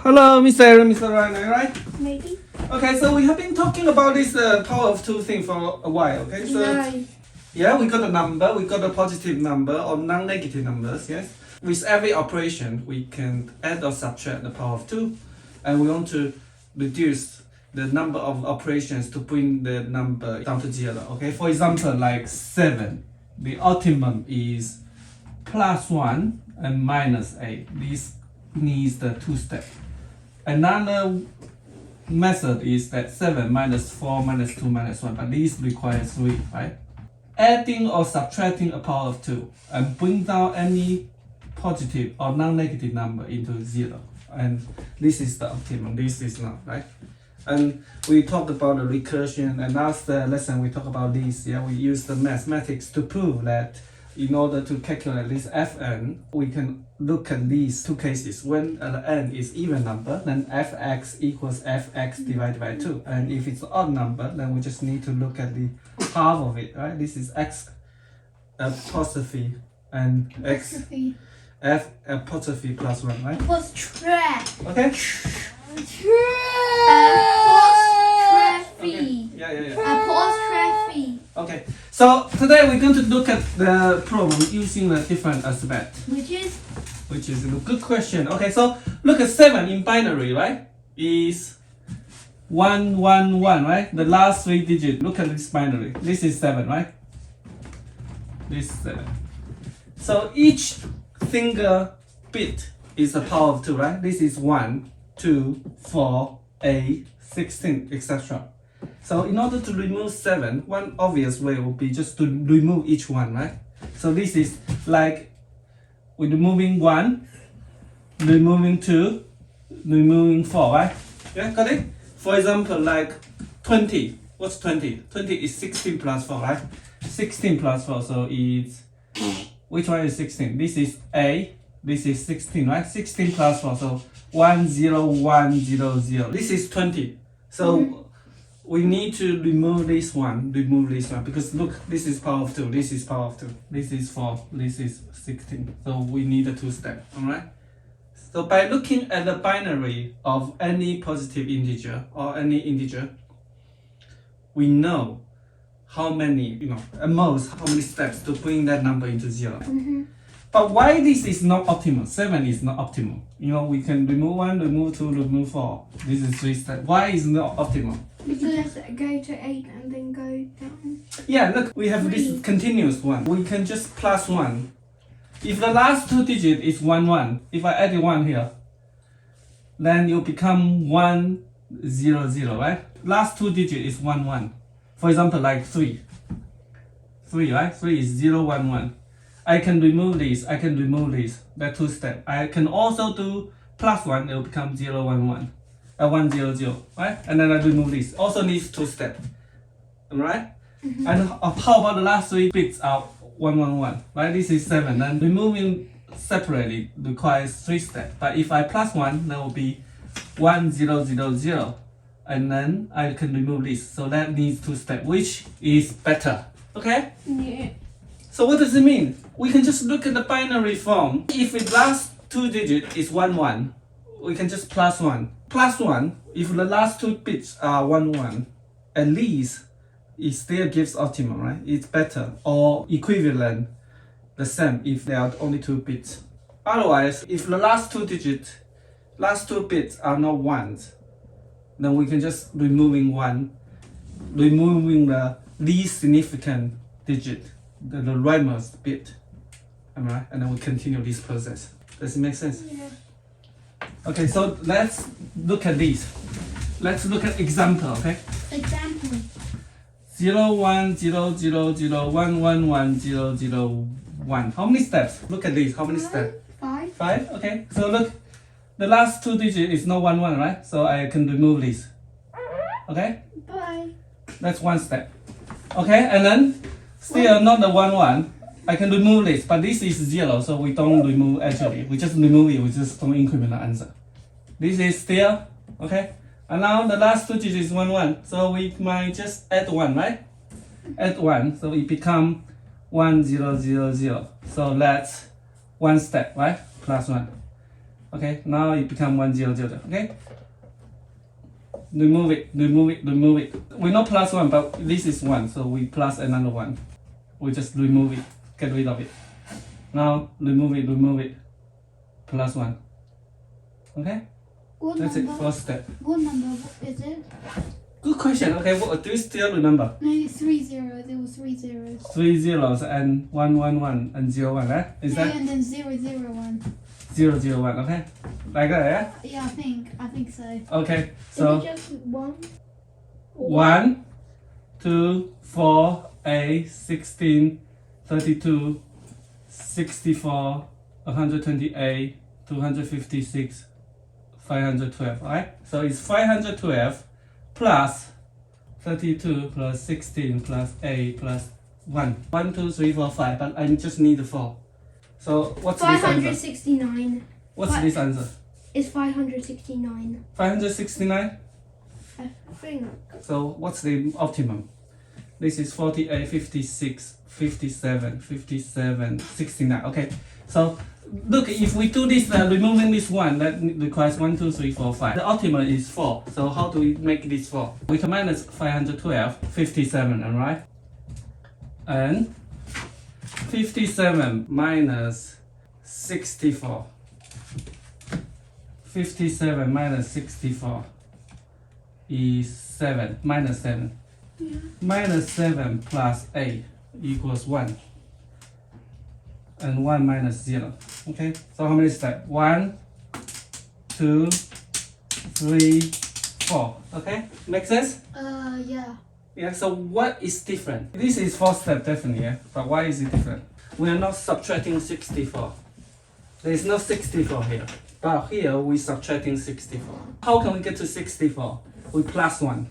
hello, Mr. Aaron, Mr. Ryan, right? Maybe. Okay, so we have been talking about this power of two thing for a while, okay? So, No. yeah, we got a number, we got a positive number or non-negative numbers, yes? With every operation, we can add or subtract the power of 2, and we want to reduce the number of operations to bring the number down to 0, okay? For example, like 7, the optimum is +1 and -8. This needs the 2-step. Another method is that 7 -4 -2 -1, but these require 3, right? Adding or subtracting a power of 2 and bring down any positive or non-negative number into 0. And this is the optimum, this is not, right? And we talked about the recursion, and last lesson we talked about this. Yeah, we use the mathematics to prove that in order to calculate this fn, we can look at these two cases. When n is even number, then fx equals fx divided by 2. And if it's odd number, then we just need to look at the half of it, right? This is x apostrophe and x f apostrophe plus 1, right? Apostrophe. Okay? Apostrophe. Yeah. Apostrophe. Okay, so today we're going to look at the problem using a different aspect. Which is A good question. Okay, so look at 7 in binary, right? Is 111, right? The last 3 digits. Look at this binary. This is 7, right? This is 7. So each single bit is the power of 2, right? This is 1, 2, 4, 8, 16, etc. So in order to remove 7, one obvious way would be just to remove each one, right? So this is like we're removing 1, removing 2, removing 4, right? Yeah, got it? For example, like 20. What's 20? 20 is 16 plus 4, right? 16 plus 4, so it's... Which one is 16? This is A, this is 16, right? 16 plus 4, so 10100. This is 20. So we need to remove this one, because look, this is power of 2, this is power of 2, this is 4, this is 16. So we need a 2-step, alright? So by looking at the binary of any positive integer or any integer, we know how many, at most, how many steps to bring that number into 0. But why this is not optimal? 7 is not optimal. We can remove 1, remove 2, remove 4. This is 3 steps. Why is not optimal? because go to 8 and then go down. Yeah, look, we have this continuous one. We can just plus 1. If the last 2 digits is 1, 1, if I add 1 here, then you become 1, 0, 0, right? Last 2 digits is 1, 1. For example, like 3. 3, right? 3 is 0, 1, 1. I can remove this, that 2 step. I can also do plus 1, it will become 0, 1, 1. 1, 0, 0, right? And then I remove this. Also needs 2 steps. Alright? And how about the last 3 bits are 1, 1, 1, right? This is 7. And removing separately requires 3 steps. But if I plus 1, that will be 1, 0, 0, 0. And then I can remove this. So that needs 2 steps, which is better. Okay? Yeah. So what does it mean? We can just look at the binary form. If the last 2 digits is 1, 1, we can just plus 1. Plus 1, if the last 2 bits are 1, 1, at least it still gives optimum, right? It's better or equivalent, the same if there are only 2 bits. Otherwise, if the last 2 bits are not 1s, then we can just removing the least significant digit, the rightmost bit. Alright? And then we continue this process. Does it make sense? Yeah. Okay, so let's look at these. Let's look at example, okay? Example. 0, 1, 0, 0, 0, 1, 1, 1, 0, 0, 1. How many steps? Look at these. How many steps? 5. 5? Okay. So look, the last 2 digits is not 1, 1, right? So I can remove this. Okay? Bye. That's 1 step. Okay, and then still not the 1, 1. I can remove this, but this is 0, so we don't remove actually. We just remove it, we just don't increment the answer. This is still, okay? And now the last 2 digits is 1, 1. So we might just add 1, right? Add 1, so it become 1, 0, 0, 0. So that's 1 step, right? Plus 1. Okay, now it becomes 1 0 0. Okay. Remove it. We not plus 1, but this is 1, so we plus another 1. We just remove it, get rid of it. Now remove it. Plus 1. Okay? What That's number? it, first step. What number is it? Good question. Okay, what do you still remember? No, 3 zeros. It was 3 zeros. 3 zeros and 1 1 1 and 0 1, right? Is Yeah, that and then 0 0 1. 0 0 1? Okay, like that, yeah. Yeah, I think so. Okay, Is so it just 1? 1, 2, 4, 8, 16, 32, 64, 128, 256, 512, right? So it's 512 plus 32 plus 16 plus 8 plus 1. 1, 2, 3, 4, 5, but I just need 4. So what's this answer? 569. What's this answer? It's 569. 569? I think. So what's the optimum? This is 48, 56, 57, 57, 69. Okay, so look, if we do this, removing this 1, that requires 1, 2, 3, 4, 5. The optimum is 4. So how do we make this 4? We can minus 512, 57, alright? And 57 minus 64. 57 minus 64 is 7, minus 7. Yeah. Minus 7 plus 8 equals 1. And 1 minus 0. Okay, so how many steps? 1, 2, 3, 4. Okay, make sense? Yeah. Yeah, so what is different? This is 4 step definitely, yeah? But why is it different? We are not subtracting 64. There is no 64 here. But here we subtracting 64. How can we get to 64? We plus 1.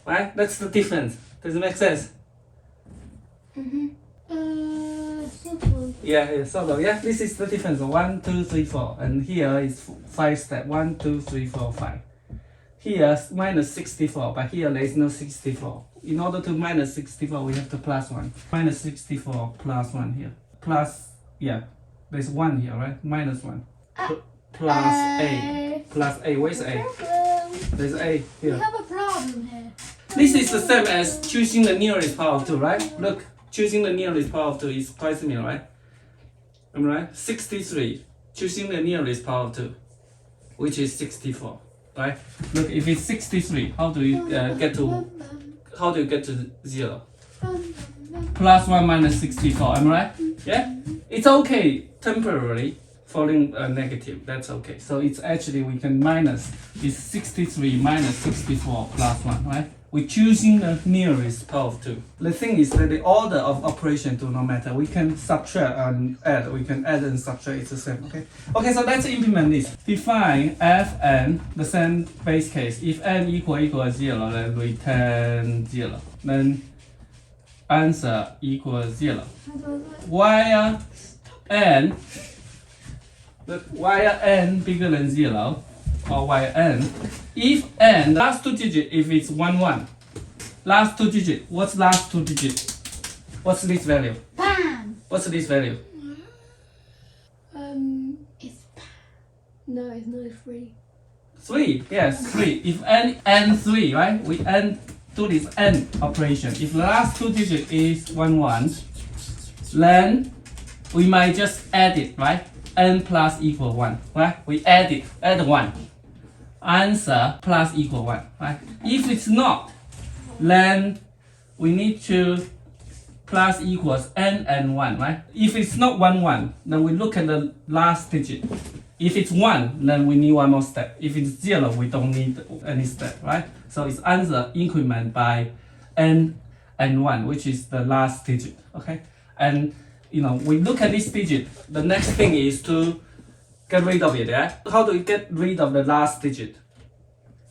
Right? That's the difference. Does it make sense? Sort of. Yeah, sort of. Yeah, this is the difference. 1, 2, 3, 4. And here is 5 steps. 1, 2, 3, 4, 5. Here minus 64, but here there is no 64. In order to minus 64, we have to plus 1. Minus 64 plus 1 here. Plus, yeah, there's 1 here, right? Minus 1. Plus A. Plus A. Where's A? Problem. There's A We here. have a problem here. This is the same as choosing the nearest power of 2, right? Look, choosing the nearest power of 2 is quite similar, right? Am I right? 63. Choosing the nearest power of 2, which is 64, right? Look, if it's 63, how do you get to 0? Plus 1 minus 64, am I right? Yeah? It's okay, temporarily falling negative, that's okay. So it's actually, we can minus, it's 63 minus 64 plus 1, right? We're choosing the nearest power of 2. The thing is that the order of operation do not matter. We can subtract and add. We can add and subtract, it's the same, okay? Okay, so let's implement this. Define fn, the same base case. If n equal 0, then return 0. Then answer equals 0. Wire n, look, wire n bigger than 0, or wire n, if n, last 2 digits, if it's 1 1, last 2 digits, what's last 2 digits? What's this value? Bam! What's this value? It's no, it's not 3. 3, yes, 3. If n 3, right? We n do this n operation. If the last 2 digits is 1 1, then we might just add it, right? N plus equal 1, right? We add it, add 1. Answer plus equal 1, right? If it's not, then we need to plus equals n and 1, right? If it's not 1 1, then we look at the last digit. If it's 1, then we need 1 more step. If it's 0, we don't need any step, right? So it's answer increment by n and 1, which is the last digit, okay? And we look at this digit. The next thing is to get rid of it, yeah? How do we get rid of the last digit?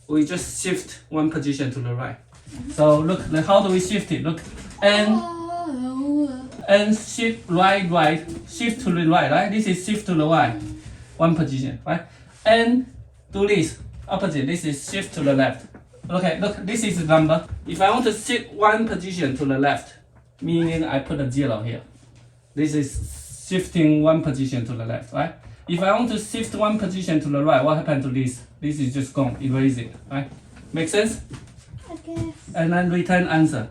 We just shift 1 position to the right. So look, how do we shift it? Look, n shift right, shift to the right? This is shift to the right, 1 position, right? And do this, opposite, this is shift to the left. Okay, look, this is the number. If I want to shift 1 position to the left, meaning I put a 0 here. This is shifting 1 position to the left, right? If I want to shift one position to the right, what happened to this? This is just gone, erase it, right? Make sense? I guess. And then return answer.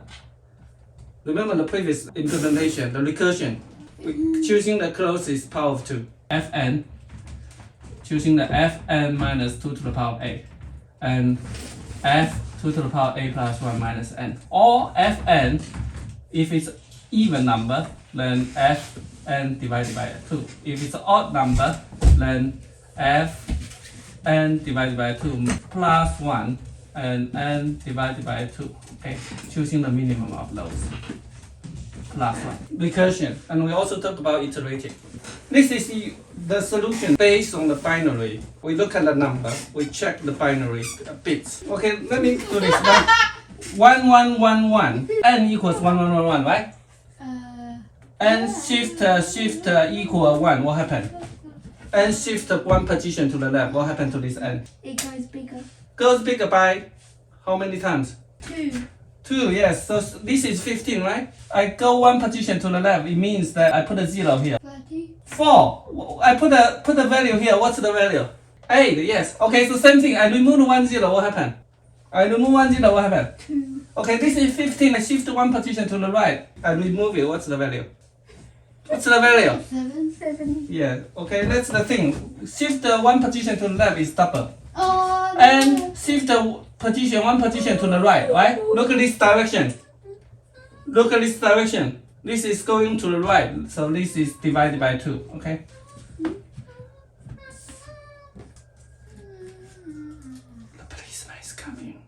Remember the previous implementation, the recursion. We choosing the closest power of 2. Fn. Choosing the Fn minus 2 to the power of a. And F 2 to the power of a plus 1 minus n. Or Fn, if it's even number, then Fn divided by 2. If it's an odd number, then Fn divided by 2 plus 1 and n divided by 2. Okay, choosing the minimum of those. Plus 1. Recursion. And we also talk about iterating. This is the solution based on the binary. We look at the number, we check the binary bits. Okay, let me do this. 1, 1, 1, 1. N equals 1, 1, 1, 1, right? N shift equal 1, what happened? N shift 1 position to the left, what happened to this N? It goes bigger. Goes bigger by how many times? 2. 2, yes. So this is 15, right? I go 1 position to the left, it means that I put a 0 here. 30. 4. I put a value here. What's the value? 8, yes. Okay, so same thing. I remove 1 0, what happened? I remove 1 0, what happened? 2. Okay, this is 15. I shift 1 position to the right. I remove it. What's the value? What's the value? 7. 7. Yeah, okay, that's the thing. Shift 1 position to the left is double. Oh, no. And shift 1 position to the right, right? Look at this direction. Look at this direction. This is going to the right, so this is divided by 2, okay? The policeman is coming.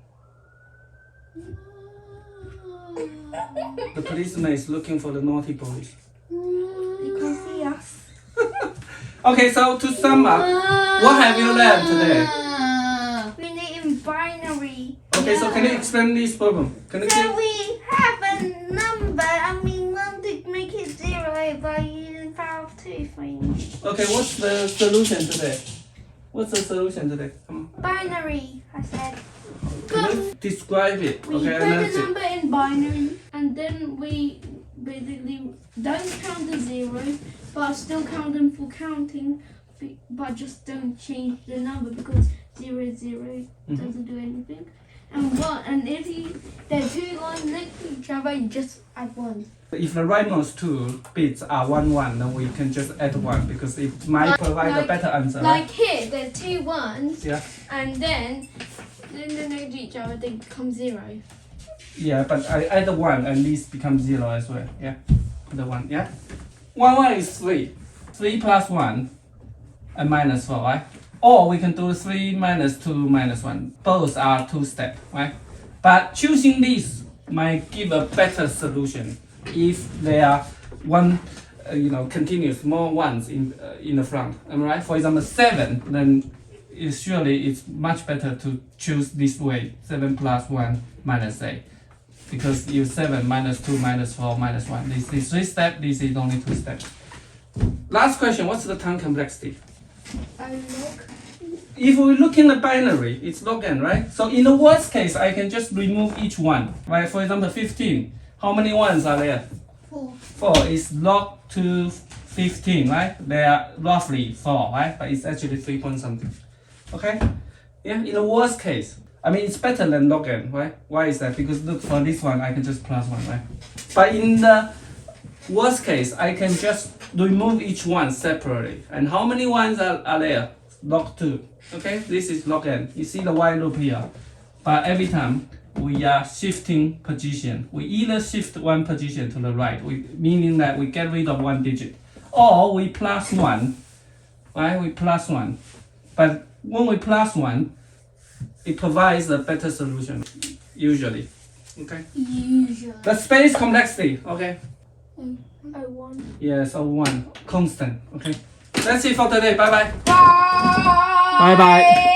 The policeman is looking for the naughty boys. You can see us. Okay, so to sum up, what have you learned today? We need in binary. Okay, so can you explain this problem? Can you So give? we have a number and we want to make it 0 by using power of 2 things. Okay, what's the solution today? What's the solution today? Come on. Binary, I said. Can you describe it? We Okay, put and the that's it. number in binary and then we basically don't count the zeros but still count them for counting but just don't change the number because 0 is 0 doesn't do anything. And if they're 2 lines next to each other, you just add 1. If the rightmost 2 bits are 1, 1, then we can just add 1 because it might provide a better answer. Like here, there's 2 1s Yeah. and then they're next to each other, they become 0. Yeah, but I add 1 and this becomes 0 as well. Yeah, the 1. Yeah. 1, 1 is 3. 3 plus 1 and minus 4, right? Or we can do 3 minus 2 minus 1. Both are 2 steps, right? But choosing this might give a better solution if there are continuous more ones in the front. Am I right? For example, 7, then it's much better to choose this way. 7 plus 1 minus 8. Because you 7 minus 2 minus 4 minus 1. This is 3 steps, this is only 2 steps. Last question, what's the time complexity? If we look in the binary, it's log n, right? So in the worst case, I can just remove each one, right? For example, 15. How many ones are there? 4. 4 is log to 15, right? They are roughly 4, right? But it's actually 3 point something. Okay? Yeah, in the worst case. I mean, it's better than log n, right? Why is that? Because look, for this one, I can just plus 1, right? But in the worst case, I can just remove each one separately. And how many ones are there? Log 2. Okay, this is log n. You see the while loop here. But every time we are shifting position, we either shift 1 position to the right, meaning that we get rid of 1 digit, or we plus 1, right? We plus 1. But when we plus 1, it provides a better solution, usually. Okay? Usually. The space complexity, okay? O1. Yes, O1, constant, okay? That's it for today. Bye bye. Bye. Bye bye.